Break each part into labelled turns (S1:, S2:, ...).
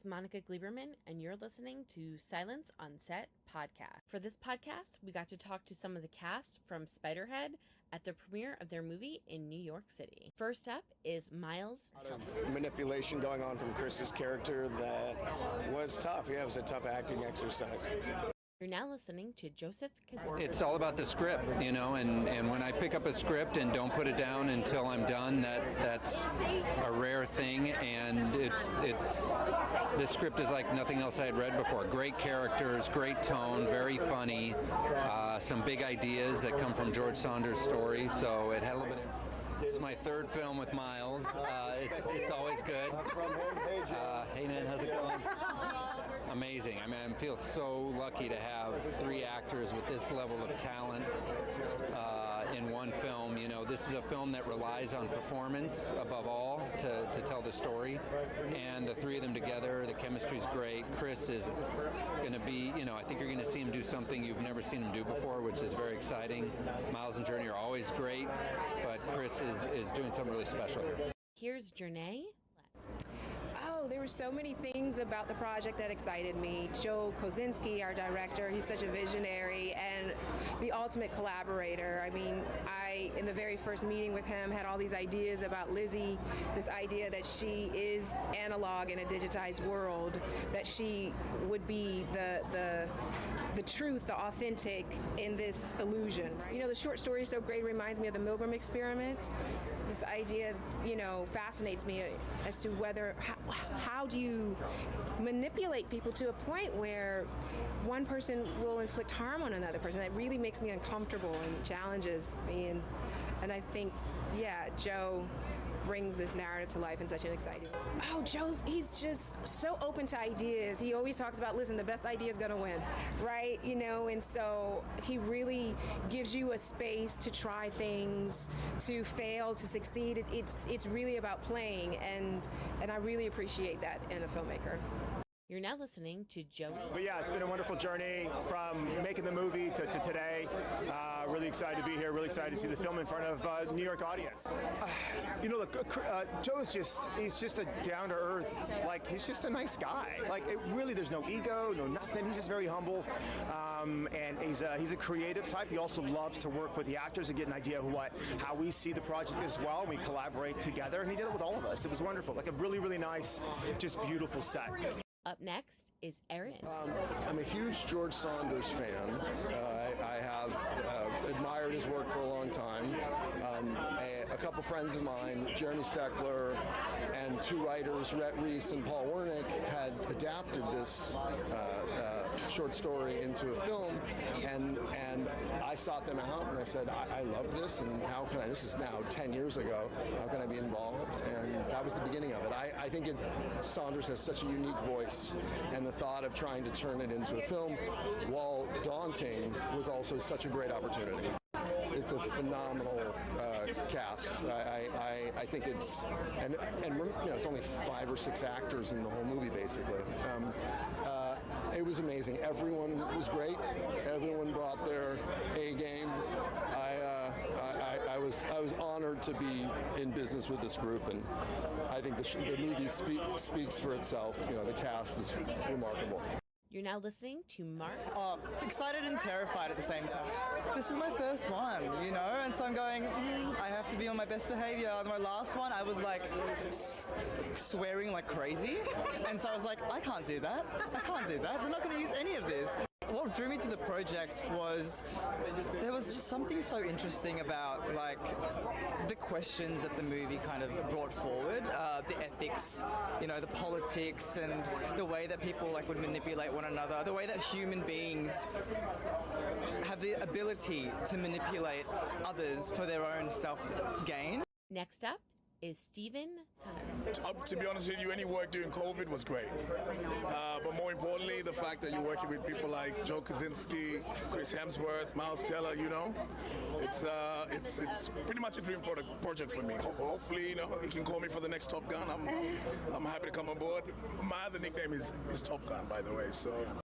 S1: is Monica Gleberman, and you're listening to Silence on Set podcast. For this podcast, we got to talk to some of the cast from Spiderhead at the premiere of their movie in New York City. First up is Miles.
S2: A lot of manipulation going on from Chris's character that was tough. Yeah, it was a tough acting exercise.
S1: You're now listening to Joseph Kosinski.
S3: It's all about the script, and when I pick up a script and don't put it down until I'm done, that's a rare thing, and this script is like nothing else I had read before. Great characters, great tone, very funny, some big ideas that come from George Saunders' story, so it had a little bit of... It's my third film with Miles. It's always good. Hey man, how's it going? Amazing. I mean, I feel so lucky to have three actors with this level of talent in one film. You know, this is a film that relies on performance above all to tell the story, and the three of them together, the chemistry's great. Chris is going to be, I think you're going to see him do something you've never seen him do before, which is very exciting. Miles and Jurnee are always great, but Chris is doing something really special here.
S1: Here's Jurnee.
S4: There were so many things about the project that excited me. Joe Kosinski, our director, he's such a visionary and the ultimate collaborator. I mean, in the very first meeting with him, had all these ideas about Lizzy, this idea that she is analog in a digitized world, that she would be the truth, the authentic in this illusion. The short story is so great, it reminds me of the Milgram experiment. This idea, fascinates me as to how do you manipulate people to a point where one person will inflict harm on another person. That really makes me uncomfortable and challenges me. And I think, Joe brings this narrative to life in such an exciting way. He's just so open to ideas. He always talks about, listen, the best idea is going to win, right? And so he really gives you a space to try things, to fail, to succeed. It's really about playing, and I really appreciate that in a filmmaker.
S1: You're now listening to Joey.
S5: But it's been a wonderful journey from making the movie to today. Really excited to be here. Really excited to see the film in front of a New York audience. Joe's he's just a down-to-earth, he's just a nice guy. There's no ego, no nothing. He's just very humble. And he's a creative type. He also loves to work with the actors and get an idea of how we see the project as well. We collaborate together, and he did it with all of us. It was wonderful. A really, really nice, just beautiful set.
S1: Up next is Aaron.
S6: I'm a huge George Saunders fan. I have admired his work for a long time. A couple friends of mine, Jeremy Steckler, and two writers, Rhett Reese and Paul Wernick, had adapted this short story into a film, and I sought them out, and I said, I love this, and how can I, this is now 10 years ago, how can I be involved? And that was the beginning of it. I think Saunders has such a unique voice, and the thought of trying to turn it into a film, while daunting, was also such a great opportunity. It's a phenomenal cast. I think it's, and it's only 5 or 6 actors in the whole movie, basically. It was amazing. Everyone was great. Everyone brought their A game. I was honored to be in business with this group, and I think the movie speaks for itself. The cast is remarkable.
S1: You're now listening to Mark.
S7: It's excited and terrified at the same time. This is my first one, and so I'm going, I have to be on my best behavior. My last one, I was swearing like crazy, and so I was like, I can't do that. They're not going to use any of this. What drew me to the project was there was just something so interesting about the questions that the movie kind of brought forward, the ethics, the politics, and the way that people would manipulate one another, the way that human beings have the ability to manipulate others for their own self-gain.
S1: Next up is Steven Tunner.
S8: To be honest with you, any work during COVID was great. But more importantly, the fact that you're working with people like Joe Kosinski, Chris Hemsworth, Miles Teller, it's pretty much a dream project for me. Hopefully, he can call me for the next Top Gun. I'm happy to come on board. My other nickname is Top Gun, by the way, so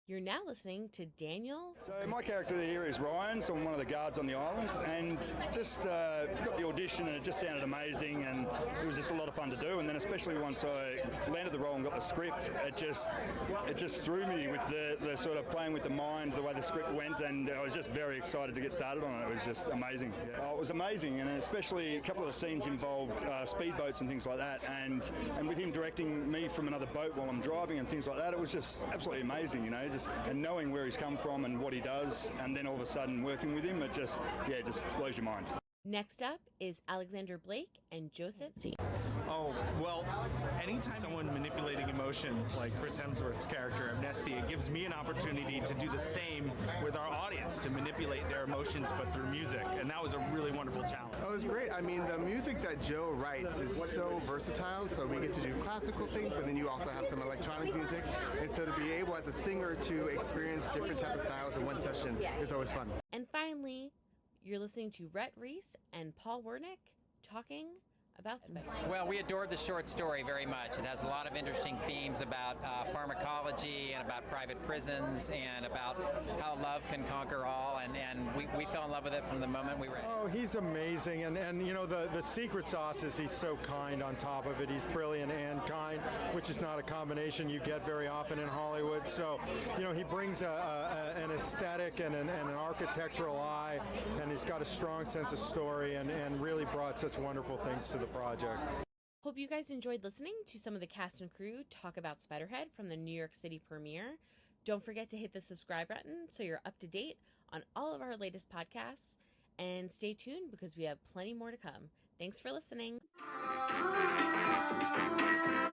S1: You're now listening to Daniel.
S9: So my character here is Ryan, so I'm one of the guards on the island, and just got the audition and it just sounded amazing, and it was just a lot of fun to do. And then especially once I landed the role and got the script, it just threw me with the sort of playing with the mind, the way the script went, and I was just very excited to get started on it. It was just amazing. Yeah. Oh, it was amazing, and especially a couple of the scenes involved speedboats and things like that, and with him directing me from another boat while I'm driving and things like that, it was just absolutely amazing, you know. And knowing where he's come from and what he does, and then all of a sudden working with him, it just blows your mind.
S1: Next up is Alexander Blake and Joseph.
S10: Oh, well, anytime someone manipulating emotions like Chris Hemsworth's character, Abnesti, it gives me an opportunity to do the same with our audience, to manipulate their emotions but through music, and that was a really wonderful challenge.
S11: Oh, it was great. I mean, the music that Joe writes is so versatile, so we get to do classical things, but then you also have some electronic music, and so to be able as a singer to experience different types of styles in one session is always fun.
S1: And finally, you're listening to Rhett Reese and Paul Wernick talking about Spiderhead.
S12: Well, we adored the short story very much. It has a lot of interesting themes about pharmacology and about private prisons and about how love can conquer all, and we fell in love with it from the moment we read it.
S13: Oh, he's amazing, and you know, the secret sauce is he's so kind on top of it. He's brilliant and kind, which is not a combination you get very often in Hollywood. So, you know, he brings an aesthetic and an architectural eye, and he's got a strong sense of story, and really brought such wonderful things to the project.
S1: Hope you guys enjoyed listening to some of the cast and crew talk about Spiderhead from the New York City premiere. Don't forget to hit the subscribe button so you're up to date on all of our latest podcasts, and stay tuned because we have plenty more to come. Thanks for listening.